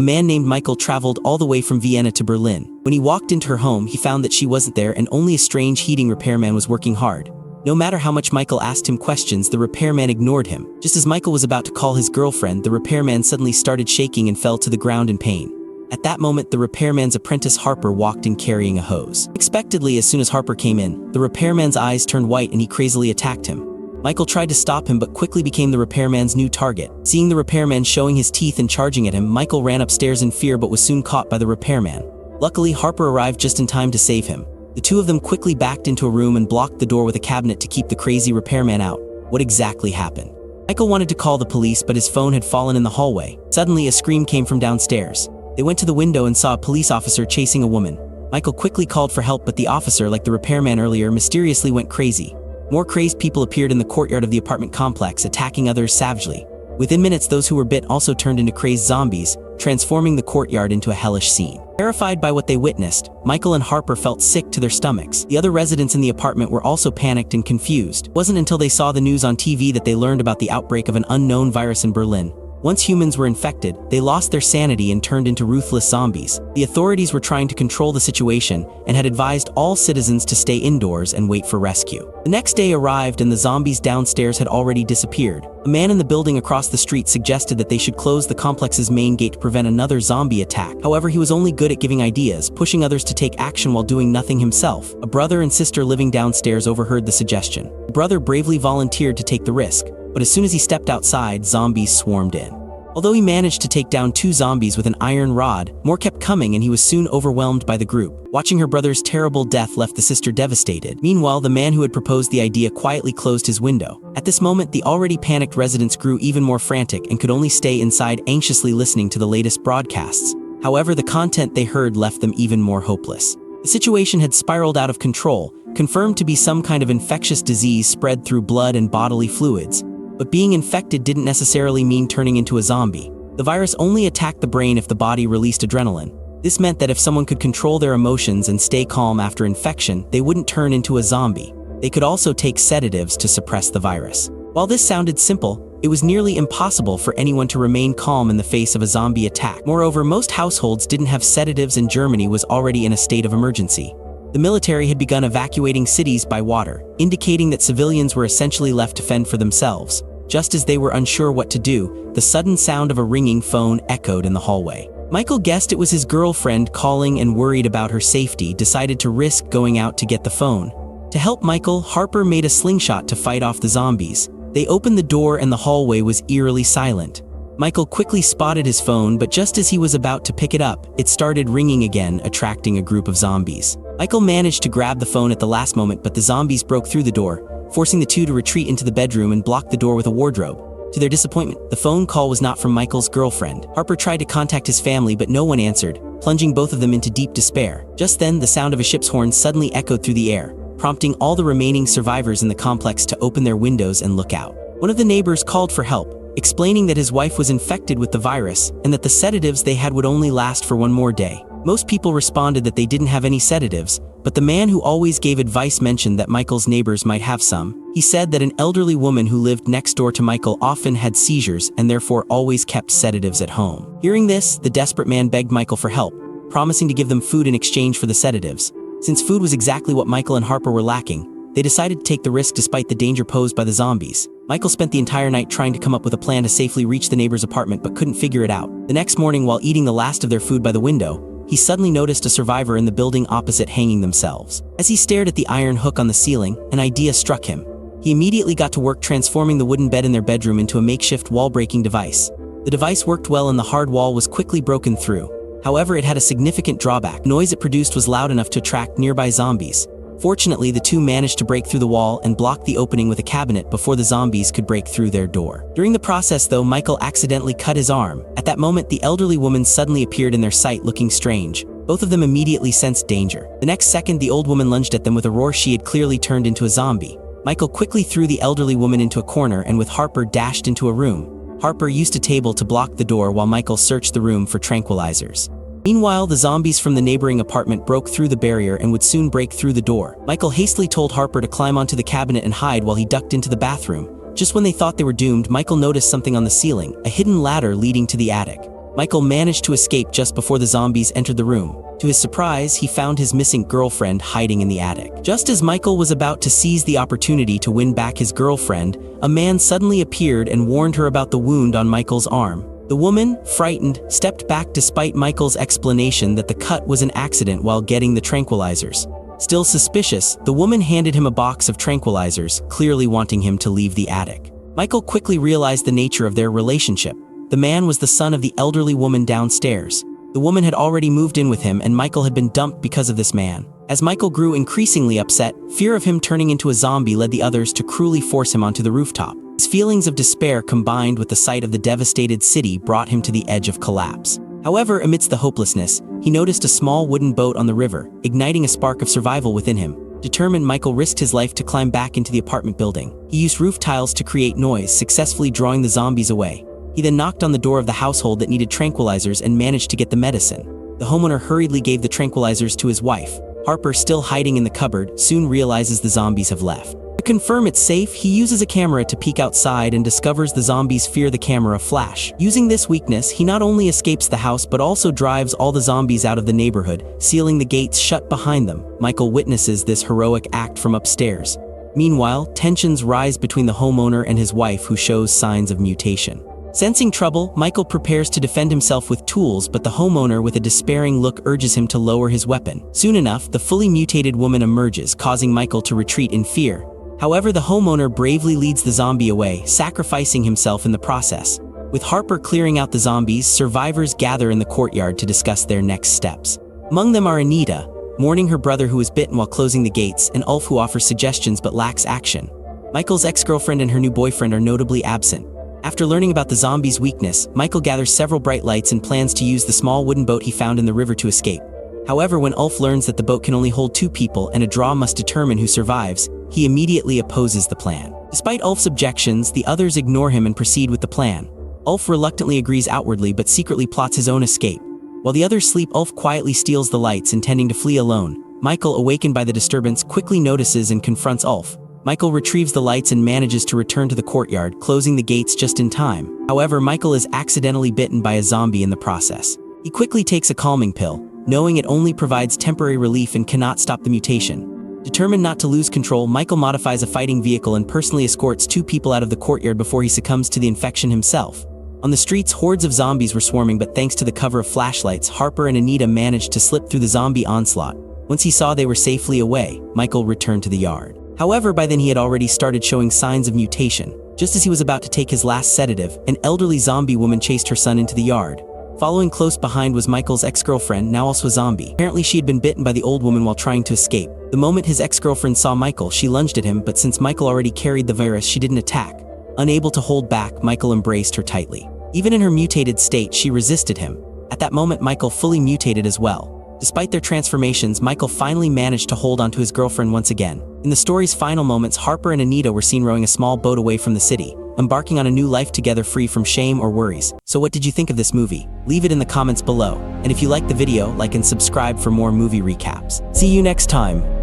A man named Michael traveled all the way from Vienna to Berlin. When he walked into her home, he found that she wasn't there and only a strange heating repairman was working hard. No matter how much Michael asked him questions, the repairman ignored him. Just as Michael was about to call his girlfriend, the repairman suddenly started shaking and fell to the ground in pain. At that moment, the repairman's apprentice Harper walked in carrying a hose. Unexpectedly, as soon as Harper came in, the repairman's eyes turned white and he crazily attacked him. Michael tried to stop him but quickly became the repairman's new target. Seeing the repairman showing his teeth and charging at him, Michael ran upstairs in fear but was soon caught by the repairman. Luckily, Harper arrived just in time to save him. The two of them quickly backed into a room and blocked the door with a cabinet to keep the crazy repairman out. What exactly happened? Michael wanted to call the police, but his phone had fallen in the hallway. Suddenly, a scream came from downstairs. They went to the window and saw a police officer chasing a woman. Michael quickly called for help, but the officer, like the repairman earlier, mysteriously went crazy. More crazed people appeared in the courtyard of the apartment complex, attacking others savagely. Within minutes, those who were bit also turned into crazed zombies, transforming the courtyard into a hellish scene. Terrified by what they witnessed, Michael and Harper felt sick to their stomachs. The other residents in the apartment were also panicked and confused. It wasn't until they saw the news on TV that they learned about the outbreak of an unknown virus in Berlin. Once humans were infected, they lost their sanity and turned into ruthless zombies. The authorities were trying to control the situation and had advised all citizens to stay indoors and wait for rescue. The next day arrived and the zombies downstairs had already disappeared. A man in the building across the street suggested that they should close the complex's main gate to prevent another zombie attack. However, he was only good at giving ideas, pushing others to take action while doing nothing himself. A brother and sister living downstairs overheard the suggestion. The brother bravely volunteered to take the risk, but as soon as he stepped outside, zombies swarmed in. Although he managed to take down 2 zombies with an iron rod, more kept coming and he was soon overwhelmed by the group. Watching her brother's terrible death left the sister devastated. Meanwhile, the man who had proposed the idea quietly closed his window. At this moment, the already panicked residents grew even more frantic and could only stay inside anxiously listening to the latest broadcasts. However, the content they heard left them even more hopeless. The situation had spiraled out of control, confirmed to be some kind of infectious disease spread through blood and bodily fluids. But being infected didn't necessarily mean turning into a zombie. The virus only attacked the brain if the body released adrenaline. This meant that if someone could control their emotions and stay calm after infection, they wouldn't turn into a zombie. They could also take sedatives to suppress the virus. While this sounded simple, it was nearly impossible for anyone to remain calm in the face of a zombie attack. Moreover, most households didn't have sedatives and Germany was already in a state of emergency. The military had begun evacuating cities by water, indicating that civilians were essentially left to fend for themselves. Just as they were unsure what to do, the sudden sound of a ringing phone echoed in the hallway. Michael guessed it was his girlfriend calling and worried about her safety, decided to risk going out to get the phone. To help Michael, Harper made a slingshot to fight off the zombies. They opened the door and the hallway was eerily silent. Michael quickly spotted his phone, but just as he was about to pick it up, it started ringing again, attracting a group of zombies. Michael managed to grab the phone at the last moment, but the zombies broke through the door, forcing the two to retreat into the bedroom and block the door with a wardrobe. To their disappointment, the phone call was not from Michael's girlfriend. Harper tried to contact his family, but no one answered, plunging both of them into deep despair. Just then, the sound of a ship's horn suddenly echoed through the air, prompting all the remaining survivors in the complex to open their windows and look out. One of the neighbors called for help, explaining that his wife was infected with the virus and that the sedatives they had would only last for 1 more day. Most people responded that they didn't have any sedatives, but the man who always gave advice mentioned that Michael's neighbors might have some. He said that an elderly woman who lived next door to Michael often had seizures and therefore always kept sedatives at home. Hearing this, the desperate man begged Michael for help, promising to give them food in exchange for the sedatives. Since food was exactly what Michael and Harper were lacking, they decided to take the risk despite the danger posed by the zombies. Michael spent the entire night trying to come up with a plan to safely reach the neighbor's apartment but couldn't figure it out. The next morning, while eating the last of their food by the window, he suddenly noticed a survivor in the building opposite hanging themselves. As he stared at the iron hook on the ceiling, an idea struck him. He immediately got to work transforming the wooden bed in their bedroom into a makeshift wall-breaking device. The device worked well and the hard wall was quickly broken through. However, it had a significant drawback. The noise it produced was loud enough to attract nearby zombies. Fortunately, the two managed to break through the wall and block the opening with a cabinet before the zombies could break through their door. During the process, though, Michael accidentally cut his arm. At that moment, the elderly woman suddenly appeared in their sight looking strange. Both of them immediately sensed danger. The next second, the old woman lunged at them with a roar. She had clearly turned into a zombie. Michael quickly threw the elderly woman into a corner and with Harper dashed into a room. Harper used a table to block the door while Michael searched the room for tranquilizers. Meanwhile, the zombies from the neighboring apartment broke through the barrier and would soon break through the door. Michael hastily told Harper to climb onto the cabinet and hide while he ducked into the bathroom. Just when they thought they were doomed, Michael noticed something on the ceiling, a hidden ladder leading to the attic. Michael managed to escape just before the zombies entered the room. To his surprise, he found his missing girlfriend hiding in the attic. Just as Michael was about to seize the opportunity to win back his girlfriend, a man suddenly appeared and warned her about the wound on Michael's arm. The woman, frightened, stepped back despite Michael's explanation that the cut was an accident while getting the tranquilizers. Still suspicious, the woman handed him a box of tranquilizers, clearly wanting him to leave the attic. Michael quickly realized the nature of their relationship. The man was the son of the elderly woman downstairs. The woman had already moved in with him and Michael had been dumped because of this man. As Michael grew increasingly upset, fear of him turning into a zombie led the others to cruelly force him onto the rooftop. His feelings of despair combined with the sight of the devastated city brought him to the edge of collapse. However, amidst the hopelessness, he noticed a small wooden boat on the river, igniting a spark of survival within him. Determined, Michael risked his life to climb back into the apartment building. He used roof tiles to create noise, successfully drawing the zombies away. He then knocked on the door of the household that needed tranquilizers and managed to get the medicine. The homeowner hurriedly gave the tranquilizers to his wife. Harper, still hiding in the cupboard, soon realizes the zombies have left. To confirm it's safe, he uses a camera to peek outside and discovers the zombies fear the camera flash. Using this weakness, he not only escapes the house but also drives all the zombies out of the neighborhood, sealing the gates shut behind them. Michael witnesses this heroic act from upstairs. Meanwhile, tensions rise between the homeowner and his wife, who shows signs of mutation. Sensing trouble, Michael prepares to defend himself with tools, but the homeowner with a despairing look urges him to lower his weapon. Soon enough, the fully mutated woman emerges, causing Michael to retreat in fear. However, the homeowner bravely leads the zombie away, sacrificing himself in the process. With Harper clearing out the zombies, survivors gather in the courtyard to discuss their next steps. Among them are Anita, mourning her brother who was bitten while closing the gates, and Ulf, who offers suggestions but lacks action. Michael's ex-girlfriend and her new boyfriend are notably absent. After learning about the zombies' weakness, Michael gathers several bright lights and plans to use the small wooden boat he found in the river to escape. However, when Ulf learns that the boat can only hold 2 people and a draw must determine who survives, he immediately opposes the plan. Despite Ulf's objections, the others ignore him and proceed with the plan. Ulf reluctantly agrees outwardly but secretly plots his own escape. While the others sleep, Ulf quietly steals the lights, intending to flee alone. Michael, awakened by the disturbance, quickly notices and confronts Ulf. Michael retrieves the lights and manages to return to the courtyard, closing the gates just in time. However, Michael is accidentally bitten by a zombie in the process. He quickly takes a calming pill, knowing it only provides temporary relief and cannot stop the mutation. Determined not to lose control, Michael modifies a fighting vehicle and personally escorts 2 people out of the courtyard before he succumbs to the infection himself. On the streets, hordes of zombies were swarming, but thanks to the cover of flashlights, Harper and Anita managed to slip through the zombie onslaught. Once he saw they were safely away, Michael returned to the yard. However, by then he had already started showing signs of mutation. Just as he was about to take his last sedative, an elderly zombie woman chased her son into the yard. Following close behind was Michael's ex-girlfriend, now also a zombie. Apparently she had been bitten by the old woman while trying to escape. The moment his ex-girlfriend saw Michael, she lunged at him, but since Michael already carried the virus, she didn't attack. Unable to hold back, Michael embraced her tightly. Even in her mutated state, she resisted him. At that moment, Michael fully mutated as well. Despite their transformations, Michael finally managed to hold onto his girlfriend once again. In the story's final moments, Harper and Anita were seen rowing a small boat away from the city, embarking on a new life together free from shame or worries. So what did you think of this movie? Leave it in the comments below. And if you liked the video, like and subscribe for more movie recaps. See you next time.